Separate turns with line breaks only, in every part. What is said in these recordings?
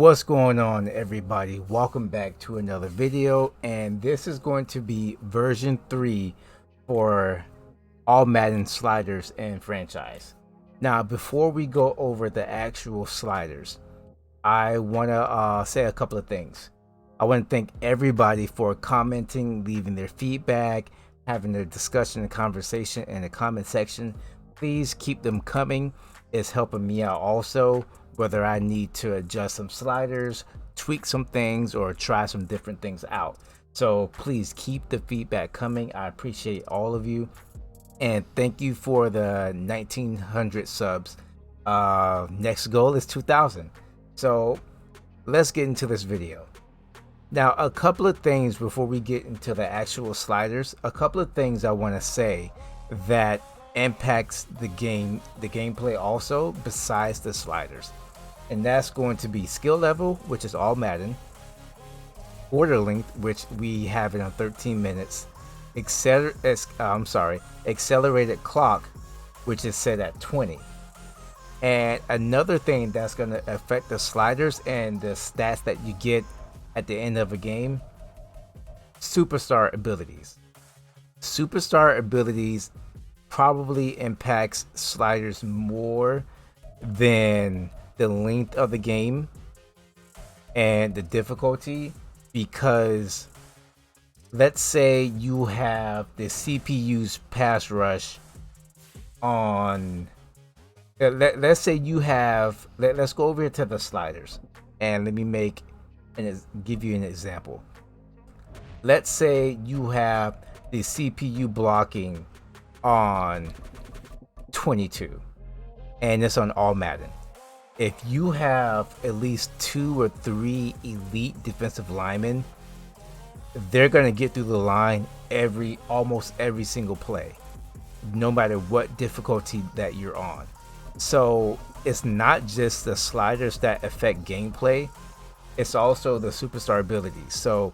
What's going on, everybody? Welcome back to another video, and this is going to be version 3 for all Madden sliders and franchise. Now, before we go over the actual sliders, I want to say a couple of things. I want to thank everybody for commenting, leaving their feedback, having a discussion and conversation in the comment section. Please keep them coming. It's helping me out also, whether I need to adjust some sliders, tweak some things, or try some different things out. So please keep the feedback coming. I appreciate all of you. And thank you for the 1900 subs. Next goal is 2000. So let's get into this video. Now, a couple of things before we get into the actual sliders, a couple of things I want to say that impacts the gameplay also besides the sliders. And that's going to be skill level, which is all Madden, quarter length, which we have it on 13 minutes, accelerated clock, which is set at 20. And another thing that's going to affect the sliders and the stats that you get at the end of a game, superstar abilities. Superstar abilities probably impacts sliders more than the length of the game and the difficulty, because let's say you have the CPU's pass rush on, let's say you have, let's go over here to the sliders and let me give you an example. Let's say you have the CPU blocking on 22 and it's on all Madden. If you have at least 2 or 3 elite defensive linemen, they're going to get through the line almost every single play, no matter what difficulty that you're on. So it's not just the sliders that affect gameplay, it's also the superstar abilities. So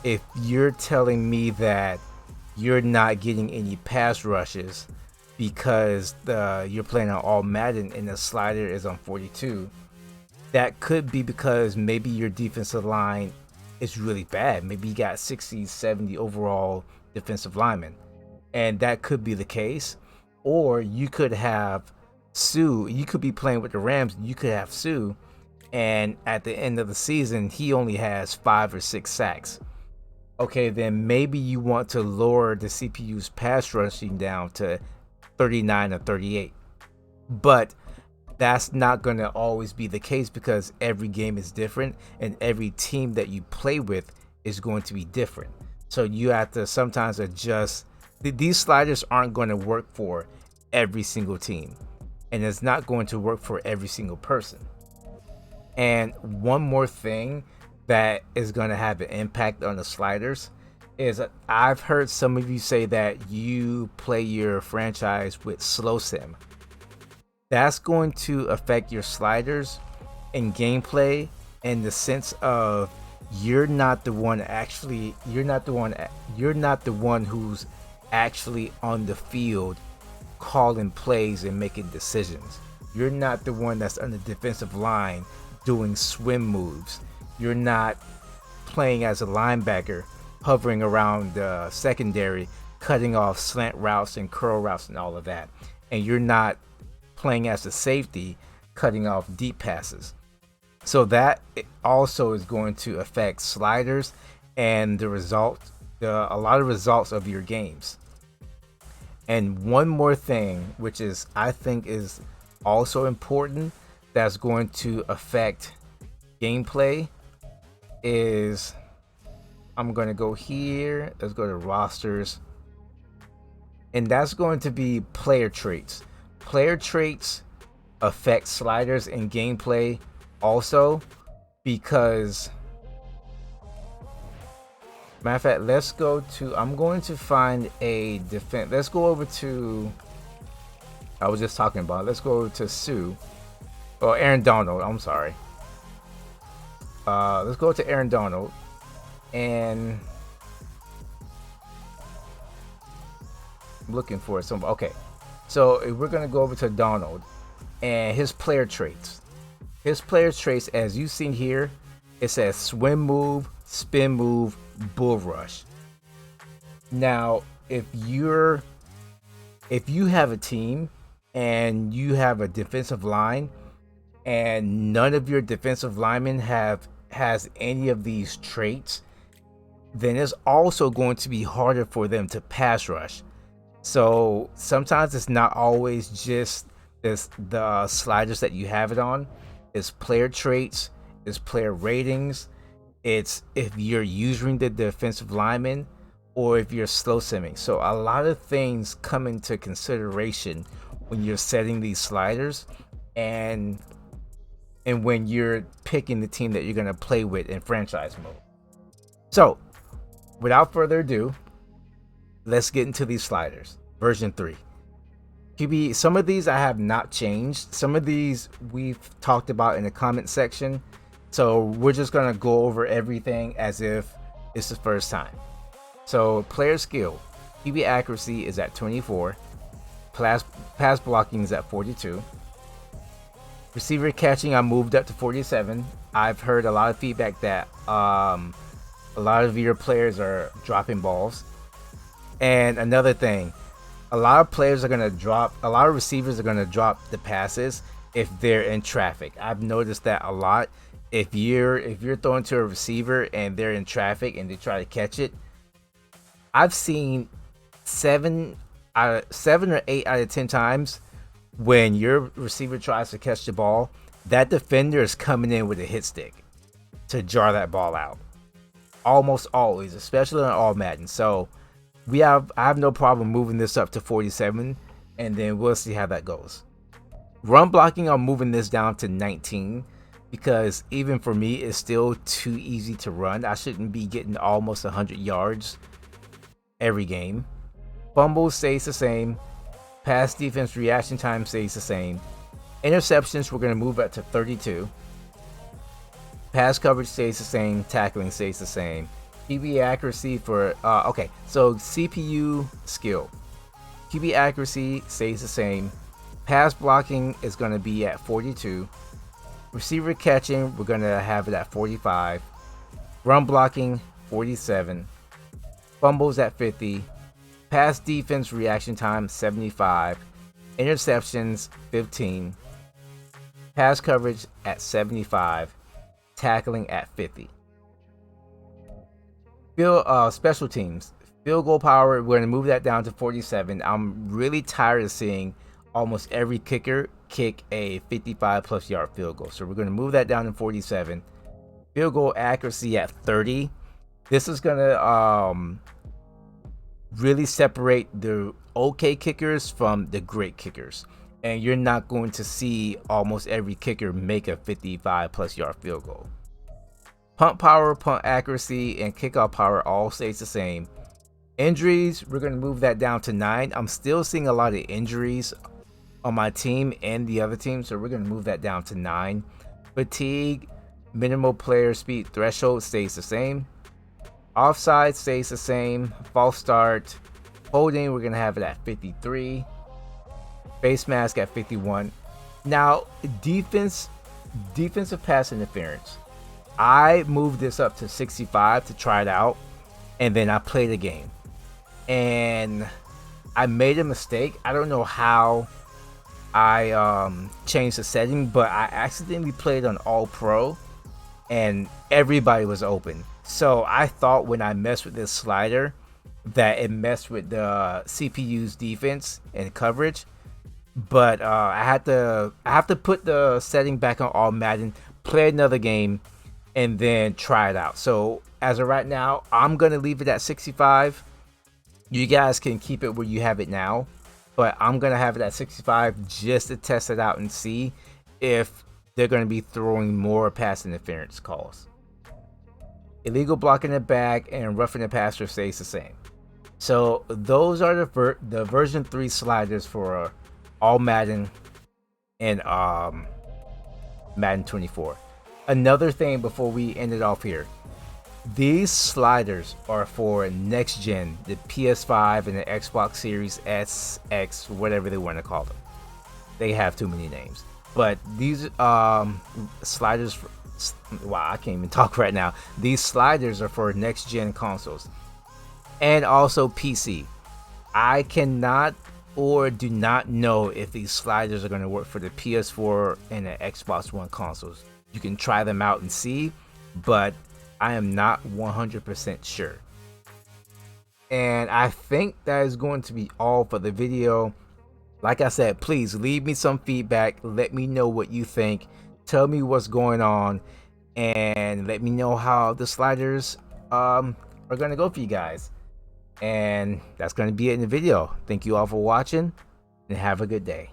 if you're telling me that you're not getting any pass rushes because you're playing on all Madden and the slider is on 42, that could be because maybe your defensive line is really bad. Maybe you got 60, 70 overall defensive linemen, and that could be the case. Or you could have Sue, you could be playing with the Rams, you could have Sue, and at the end of the season he only has 5 or 6 sacks. Okay, then maybe you want to lower the CPU's pass rushing down to 39 or 38. But that's not going to always be the case, because every game is different and every team that you play with is going to be different. So you have to sometimes adjust. These sliders aren't going to work for every single team, and it's not going to work for every single person. And one more thing that is going to have an impact on the sliders is, I've heard some of you say that you play your franchise with slow sim. That's going to affect your sliders and gameplay in the sense of you're not the one who's actually on the field calling plays and making decisions. You're not the one that's on the defensive line doing swim moves. You're not playing as a linebacker, hovering around the secondary, cutting off slant routes and curl routes and all of that. And you're not playing as a safety, cutting off deep passes. So that also is going to affect sliders and a lot of results of your games. And one more thing, which is I think is also important, that's going to affect gameplay, is I'm going to go here, let's go to rosters, and that's going to be player traits. Player traits affect sliders and gameplay also, because matter of fact, let's go to, I'm going to find a defense. Let's go over to, I was just talking about, let's go over to Sue, or Aaron Donald, I'm sorry. Let's go to Aaron Donald, and I'm looking for some. Okay, so we're gonna go over to Donald and his player traits. His player traits, as you've seen here, it says swim move, spin move, bull rush. Now, if you have a team and you have a defensive line and none of your defensive linemen has any of these traits, then it's also going to be harder for them to pass rush. So sometimes it's not always just the sliders that you have it on. It's player traits, it's player ratings, it's if you're using the defensive lineman or if you're slow simming. So a lot of things come into consideration when you're setting these sliders and when you're picking the team that you're going to play with in franchise mode. So without further ado, let's get into these sliders. Version 3. QB, some of these I have not changed. Some of these we've talked about in the comment section. So we're just going to go over everything as if it's the first time. So player skill, QB accuracy is at 24. Pass blocking is at 42. Receiver catching I moved up to 47. I've heard a lot of feedback that a lot of your players are dropping balls. And another thing, a lot of receivers are gonna drop the passes if they're in traffic. I've noticed that a lot. If you're throwing to a receiver and they're in traffic and they try to catch it, I've seen 7 or 8 out of 10 times when your receiver tries to catch the ball, that defender is coming in with a hit stick to jar that ball out. Almost always, especially on all Madden. So I have no problem moving this up to 47, and then we'll see how that goes. Run blocking, I'm moving this down to 19 because even for me, it's still too easy to run. I shouldn't be getting almost 100 yards every game. Fumble stays the same. Pass defense reaction time stays the same. Interceptions, we're going to move up to 32. Pass coverage stays the same. Tackling stays the same. QB accuracy for okay, so CPU skill, QB accuracy stays the same. Pass blocking is going to be at 42. Receiver catching, we're going to have it at 45. Run blocking 47. Fumbles at 50. Pass defense reaction time 75. Interceptions 15. Pass coverage at 75. Tackling at 50. Special teams, field goal power, we're going to move that down to 47. I'm really tired of seeing almost every kicker kick a 55 plus yard field goal, so we're going to move that down to 47. Field goal accuracy at 30. This is going to really separate the okay kickers from the great kickers, and you're not going to see almost every kicker make a 55 plus yard field goal. Punt power, punt accuracy, and kickoff power all stays the same. Injuries, we're going to move that down to 9. I'm still seeing a lot of injuries on my team and the other team, so we're going to move that down to 9. Fatigue, minimal player speed threshold stays the same. Offside stays the same. False start. Holding, we're going to have it at 53. Face mask at 51. Now, defensive pass interference. I moved this up to 65 to try it out, and then I played the game. And I made a mistake. I don't know how I changed the setting, but I accidentally played on All Pro, and everybody was open. So I thought when I messed with this slider that it messed with the CPU's defense and coverage. But I have to put the setting back on All Madden, play another game, and then try it out. So as of right now, I'm gonna leave it at 65. You guys can keep it where you have it now, but I'm gonna have it at 65 just to test it out and see if they're gonna be throwing more pass interference calls. Illegal blocking the back and roughing the passer stays the same. So those are the version 3 sliders for all Madden and Madden 24. Another thing before we end it off here, these sliders are for next gen, the PS5 and the Xbox Series S, X, whatever they want to call them. They have too many names. But these sliders for, wow, I can't even talk right now. These sliders are for next gen consoles and also PC. I cannot or do not know if these sliders are going to work for the PS4 and the Xbox One consoles. You can try them out and see, but I am not 100% sure. And I think that is going to be all for the video. Like I said, please leave me some feedback. Let me know what you think. Tell me what's going on, and let me know how the sliders are going to go for you guys. And that's going to be it in the video. Thank you all for watching, and have a good day.